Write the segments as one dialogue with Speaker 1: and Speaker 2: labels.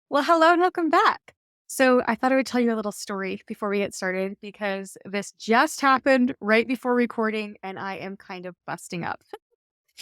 Speaker 1: Well, hello and welcome back. So, I thought I would tell you a little story before we get started because this just happened right before recording and I am kind of busting up.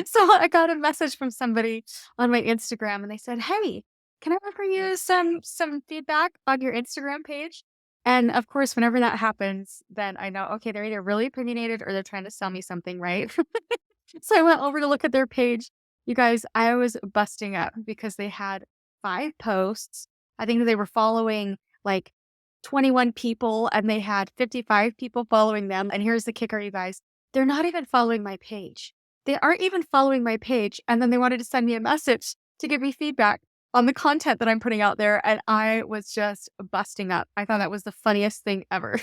Speaker 1: So, I got a message from somebody on my Instagram and they said, "Hey, can I offer you some feedback on your Instagram page?" And of course, whenever that happens, then I know, okay, they're either really opinionated or they're trying to sell me something, right? So I went over to look at their page. You guys, I was busting up because they had 5 posts. I think they were following, like, 21 people, and they had 55 people following them, and here's the kicker, you guys. They're not even following my page. They aren't even following my page, and then they wanted to send me a message to give me feedback on the content that I'm putting out there, and I was just busting up. I thought that was the funniest thing ever.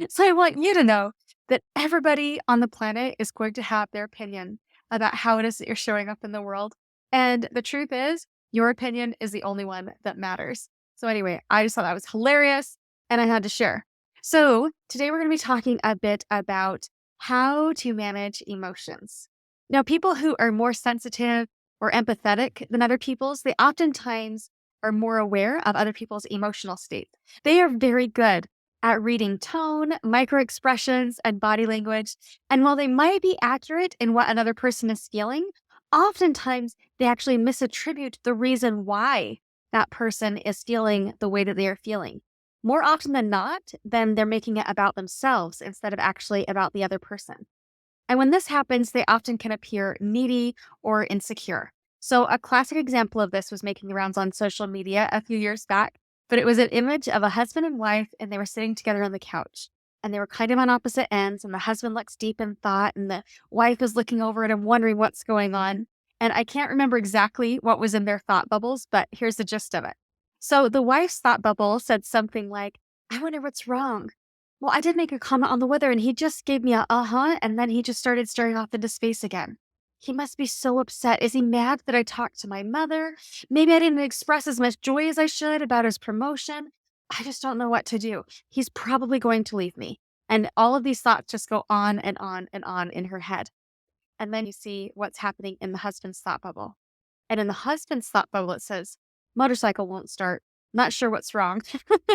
Speaker 1: So I want you to know that everybody on the planet is going to have their opinion about how it is that you're showing up in the world. And the truth is, your opinion is the only one that matters. So, anyway, I just thought that was hilarious and I had to share. So, today we're going to be talking a bit about how to manage emotions. Now, people who are more sensitive or empathetic than other people's, they oftentimes are more aware of other people's emotional state. They are very good at reading tone, microexpressions, and body language. And while they might be accurate in what another person is feeling, oftentimes they actually misattribute the reason why that person is feeling the way that they are feeling. More often than not, then they're making it about themselves instead of actually about the other person. And when this happens, they often can appear needy or insecure. So, a classic example of this was making the rounds on social media a few years back, but it was an image of a husband and wife, and they were sitting together on the couch. And they were kind of on opposite ends, and the husband looks deep in thought, and the wife is looking over at him, wondering what's going on. And I can't remember exactly what was in their thought bubbles, but here's the gist of it. So, the wife's thought bubble said something like, "I wonder what's wrong." Well, I did make a comment on the weather and he just gave me a uh-huh, and then he just started staring off into space again. He must be so upset. Is he mad that I talked to my mother? Maybe I didn't express as much joy as I should about his promotion. I just don't know what to do. He's probably going to leave me. And all of these thoughts just go on and on and on in her head. And then you see what's happening in the husband's thought bubble. And in the husband's thought bubble, it says, motorcycle won't start. Not sure what's wrong.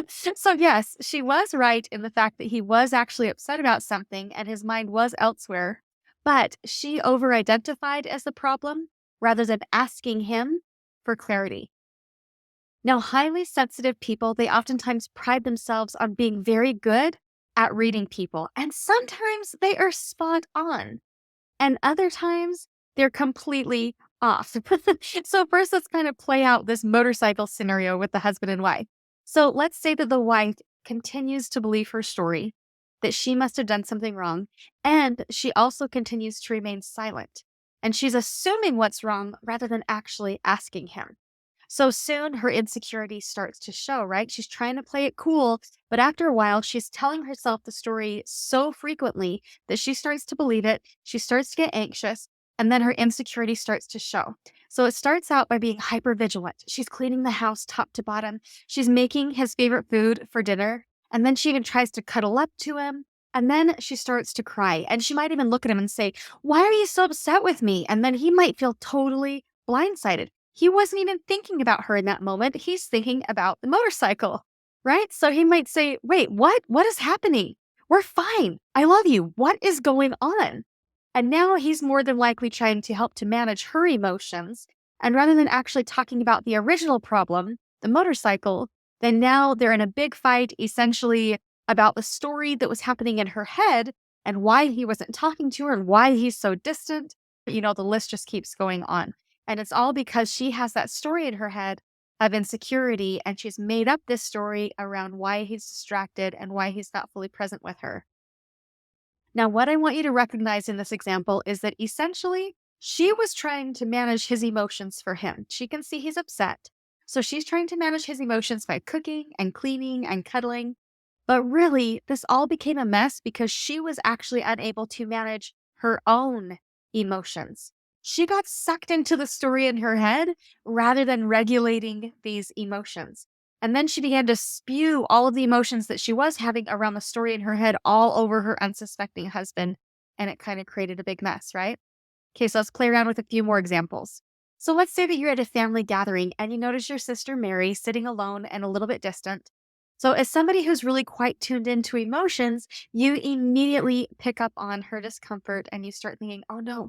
Speaker 1: So, yes, she was right in the fact that he was actually upset about something and his mind was elsewhere. But she over identified as the problem rather than asking him for clarity. Now, highly sensitive people, they oftentimes pride themselves on being very good at reading people. And sometimes they are spot on. And other times, they're completely off. So first, let's kind of play out this motorcycle scenario with the husband and wife. So let's say that the wife continues to believe her story, that she must have done something wrong, and she also continues to remain silent. And she's assuming what's wrong rather than actually asking him. So soon her insecurity starts to show, right? She's trying to play it cool, but after a while, she's telling herself the story so frequently that she starts to believe it. She starts to get anxious, and then her insecurity starts to show. So it starts out by being hyper vigilant. She's cleaning the house top to bottom. She's making his favorite food for dinner. And then she even tries to cuddle up to him. And then she starts to cry. And she might even look at him and say, "Why are you so upset with me?" And then he might feel totally blindsided. He wasn't even thinking about her in that moment. He's thinking about the motorcycle, right? So he might say, "Wait, what? What is happening? We're fine. I love you. What is going on?" And now he's more than likely trying to help to manage her emotions. And rather than actually talking about the original problem, the motorcycle, then now they're in a big fight, essentially about the story that was happening in her head and why he wasn't talking to her and why he's so distant. The list just keeps going on. And it's all because she has that story in her head of insecurity, and she's made up this story around why he's distracted and why he's not fully present with her. Now, what I want you to recognize in this example is that essentially she was trying to manage his emotions for him. She can see he's upset. So she's trying to manage his emotions by cooking and cleaning and cuddling. But really, this all became a mess because she was actually unable to manage her own emotions. She got sucked into the story in her head rather than regulating these emotions. And then she began to spew all of the emotions that she was having around the story in her head all over her unsuspecting husband. And it kind of created a big mess, right? Okay, so let's play around with a few more examples. So let's say that you're at a family gathering and you notice your sister Mary sitting alone and a little bit distant. So, as somebody who's really quite tuned into emotions, you immediately pick up on her discomfort and you start thinking, oh no,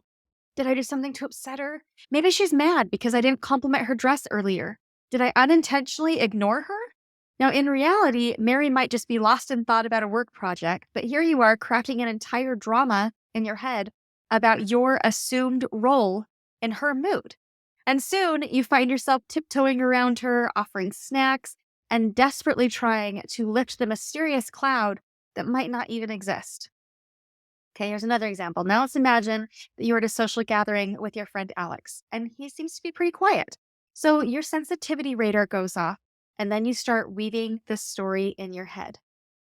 Speaker 1: did I do something to upset her? Maybe she's mad because I didn't compliment her dress earlier. Did I unintentionally ignore her? Now, in reality, Mary might just be lost in thought about a work project, but here you are crafting an entire drama in your head about your assumed role in her mood. And soon you find yourself tiptoeing around her, offering snacks, and desperately trying to lift the mysterious cloud that might not even exist. Okay, here's another example. Now let's imagine that you're at a social gathering with your friend Alex, and he seems to be pretty quiet. So your sensitivity radar goes off, and then you start weaving this story in your head.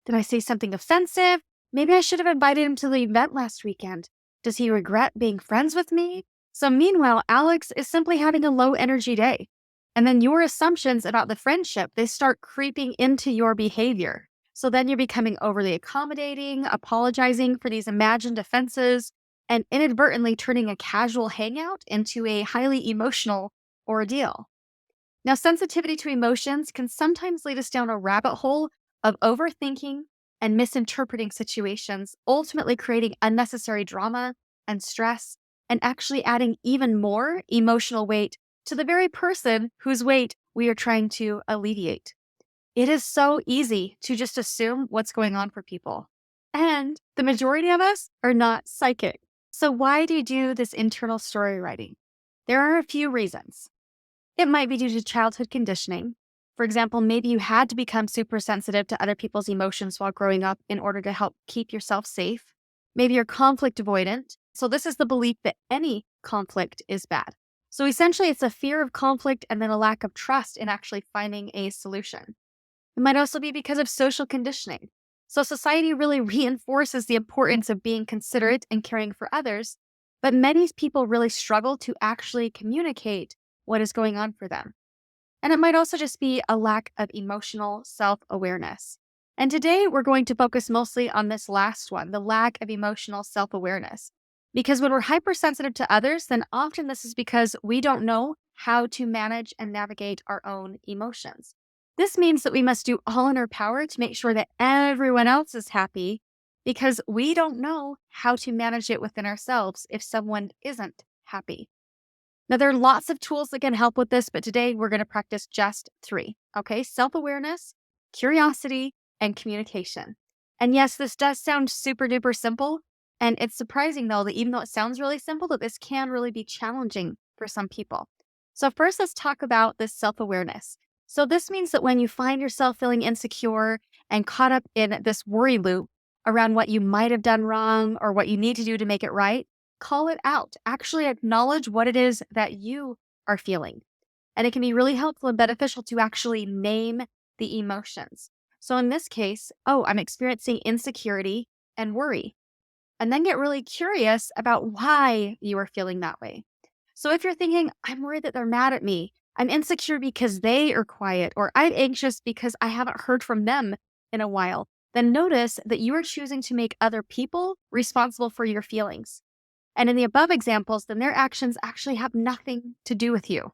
Speaker 1: Did I say something offensive? Maybe I should have invited him to the event last weekend. Does he regret being friends with me? So meanwhile, Alex is simply having a low energy day. And then your assumptions about the friendship, they start creeping into your behavior. So then you're becoming overly accommodating, apologizing for these imagined offenses, and inadvertently turning a casual hangout into a highly emotional ordeal. Now, sensitivity to emotions can sometimes lead us down a rabbit hole of overthinking and misinterpreting situations, ultimately creating unnecessary drama and stress, and actually adding even more emotional weight to the very person whose weight we are trying to alleviate. It is so easy to just assume what's going on for people. And the majority of us are not psychic. So, why do you do this internal story writing? There are a few reasons. It might be due to childhood conditioning. For example, maybe you had to become super sensitive to other people's emotions while growing up in order to help keep yourself safe. Maybe you're conflict avoidant. So, this is the belief that any conflict is bad. So, essentially, it's a fear of conflict and then a lack of trust in actually finding a solution. It might also be because of social conditioning. So, society really reinforces the importance of being considerate and caring for others, but many people really struggle to actually communicate what is going on for them. And it might also just be a lack of emotional self awareness. And today we're going to focus mostly on this last one, the lack of emotional self awareness. Because when we're hypersensitive to others, then often this is because we don't know how to manage and navigate our own emotions. This means that we must do all in our power to make sure that everyone else is happy because we don't know how to manage it within ourselves if someone isn't happy. Now, there are lots of tools that can help with this, but today we're going to practice just three. Okay, self awareness, curiosity, and communication. And yes, this does sound super duper simple. And it's surprising, though, that even though it sounds really simple, that this can really be challenging for some people. So, first, let's talk about this self awareness. So, this means that when you find yourself feeling insecure and caught up in this worry loop around what you might have done wrong or what you need to do to make it right, call it out. Actually acknowledge what it is that you are feeling. And it can be really helpful and beneficial to actually name the emotions. So in this case, oh, I'm experiencing insecurity and worry. And then get really curious about why you are feeling that way. So if you're thinking, I'm worried that they're mad at me, I'm insecure because they are quiet, or I'm anxious because I haven't heard from them in a while, then notice that you are choosing to make other people responsible for your feelings. And in the above examples, then their actions actually have nothing to do with you.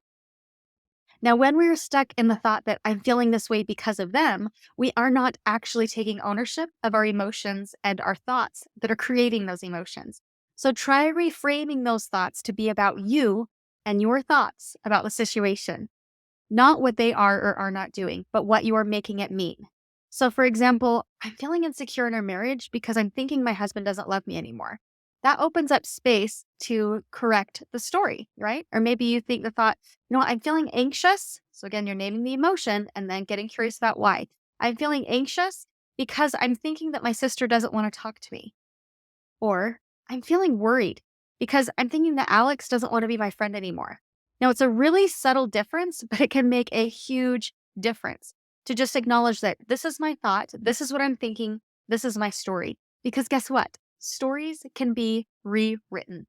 Speaker 1: Now, when we are stuck in the thought that I'm feeling this way because of them, we are not actually taking ownership of our emotions and our thoughts that are creating those emotions. So try reframing those thoughts to be about you and your thoughts about the situation, not what they are or are not doing, but what you are making it mean. So, for example, I'm feeling insecure in our marriage because I'm thinking my husband doesn't love me anymore. That opens up space to correct the story, right? Or maybe you think the thought, I'm feeling anxious. So, again, you're naming the emotion and then getting curious about why. I'm feeling anxious because I'm thinking that my sister doesn't want to talk to me. Or I'm feeling worried because I'm thinking that Alex doesn't want to be my friend anymore. Now, it's a really subtle difference, but it can make a huge difference to just acknowledge that this is my thought, this is what I'm thinking, this is my story. Because guess what? Stories can be rewritten.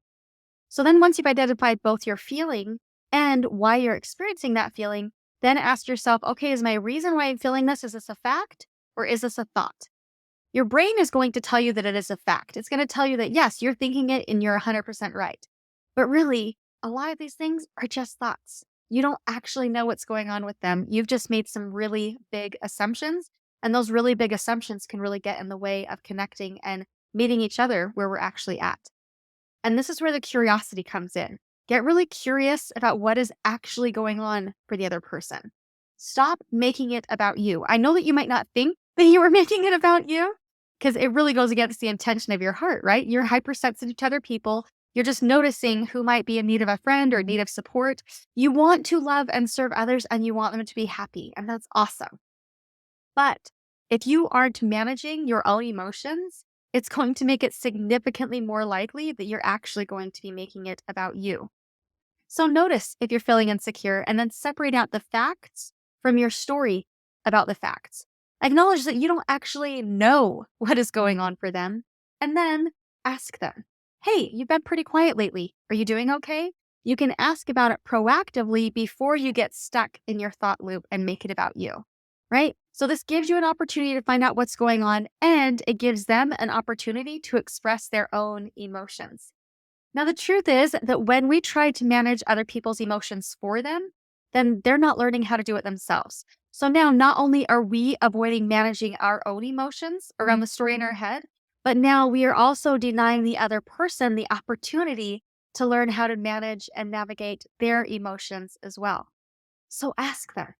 Speaker 1: So then once you've identified both your feeling and why you're experiencing that feeling, then ask yourself, okay, is my reason why I'm feeling this, is this a fact or is this a thought? Your brain is going to tell you that it is a fact. It's going to tell you that, yes, you're thinking it and you're 100% right. But really, a lot of these things are just thoughts. You don't actually know what's going on with them. You've just made some really big assumptions. And those really big assumptions can really get in the way of connecting and meeting each other where we're actually at. And this is where the curiosity comes in. Get really curious about what is actually going on for the other person. Stop making it about you. I know that you might not think that you were making it about you because it really goes against the intention of your heart, right? You're hypersensitive to other people. You're just noticing who might be in need of a friend or in need of support. You want to love and serve others and you want them to be happy. And that's awesome. But if you aren't managing your own emotions, it's going to make it significantly more likely that you're actually going to be making it about you. So notice if you're feeling insecure and then separate out the facts from your story about the facts. Acknowledge that you don't actually know what is going on for them and then ask them, hey, you've been pretty quiet lately. Are you doing okay? You can ask about it proactively before you get stuck in your thought loop and make it about you, right? So this gives you an opportunity to find out what's going on and it gives them an opportunity to express their own emotions. Now, the truth is that when we try to manage other people's emotions for them, then they're not learning how to do it themselves. So now not only are we avoiding managing our own emotions around the story in our head, but now we are also denying the other person the opportunity to learn how to manage and navigate their emotions as well. So ask them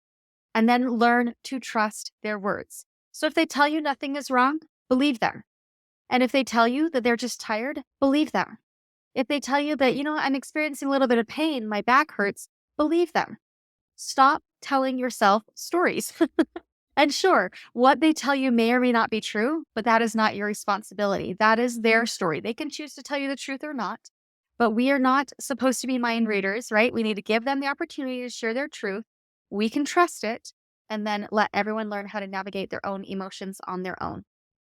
Speaker 1: and then learn to trust their words. So if they tell you nothing is wrong, believe them. And if they tell you that they're just tired, believe them. If they tell you that, I'm experiencing a little bit of pain, my back hurts, believe them. Stop telling yourself stories. And sure, what they tell you may or may not be true, but that is not your responsibility. That is their story. They can choose to tell you the truth or not, but we are not supposed to be mind readers, right? We need to give them the opportunity to share their truth. We can trust it and then let everyone learn how to navigate their own emotions on their own.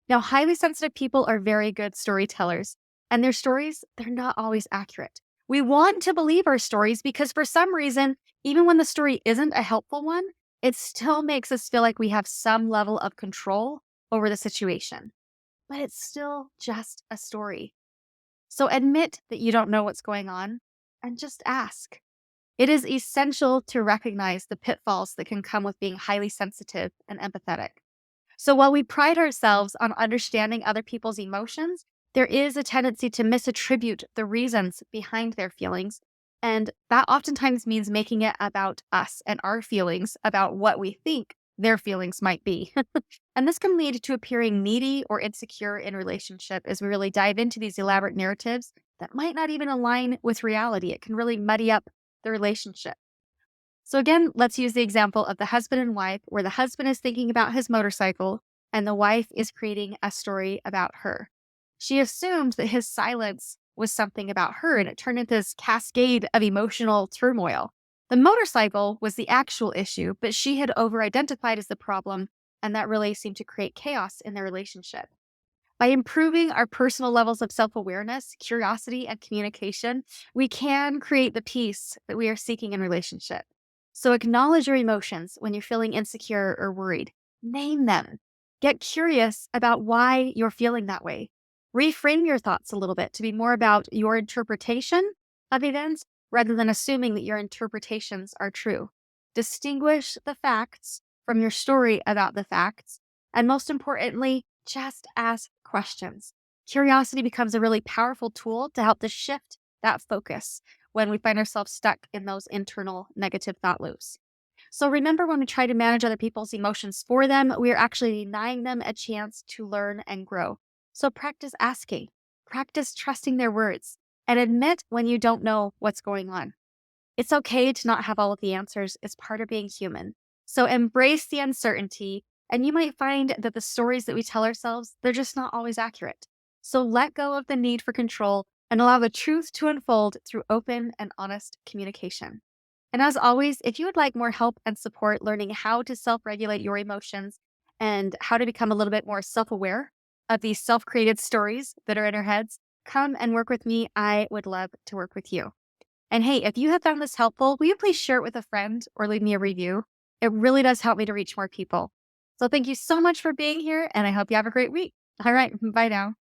Speaker 1: Now, highly sensitive people are very good storytellers, and their stories, they're not always accurate. We want to believe our stories because for some reason, even when the story isn't a helpful one, it still makes us feel like we have some level of control over the situation. But it's still just a story. So admit that you don't know what's going on and just ask. It is essential to recognize the pitfalls that can come with being highly sensitive and empathetic. So while we pride ourselves on understanding other people's emotions, there is a tendency to misattribute the reasons behind their feelings. And that oftentimes means making it about us and our feelings about what we think their feelings might be. And this can lead to appearing needy or insecure in relationship as we really dive into these elaborate narratives that might not even align with reality. It can really muddy up the relationship. So again, let's use the example of the husband and wife, where the husband is thinking about his motorcycle and the wife is creating a story about her. She assumed that his silence was something about her, and it turned into this cascade of emotional turmoil. The motorcycle was the actual issue, but she had over-identified as the problem, and that really seemed to create chaos in their relationship. By improving our personal levels of self-awareness, curiosity, and communication, we can create the peace that we are seeking in relationship. So acknowledge your emotions when you're feeling insecure or worried. Name them. Get curious about why you're feeling that way. Reframe your thoughts a little bit to be more about your interpretation of events rather than assuming that your interpretations are true. Distinguish the facts from your story about the facts. And most importantly, just ask questions. Curiosity becomes a really powerful tool to help to shift that focus when we find ourselves stuck in those internal negative thought loops. So remember, when we try to manage other people's emotions for them, we are actually denying them a chance to learn and grow. So practice asking, practice trusting their words, and admit when you don't know what's going on. It's okay to not have all of the answers. It's part of being human. So embrace the uncertainty, and you might find that the stories that we tell ourselves, they're just not always accurate. So let go of the need for control and allow the truth to unfold through open and honest communication. And as always, if you would like more help and support learning how to self-regulate your emotions and how to become a little bit more self-aware of these self-created stories that are in our heads, come and work with me. I would love to work with you. And hey, if you have found this helpful, will you please share it with a friend or leave me a review? It really does help me to reach more people. So thank you so much for being here, and I hope you have a great week. All right, bye now.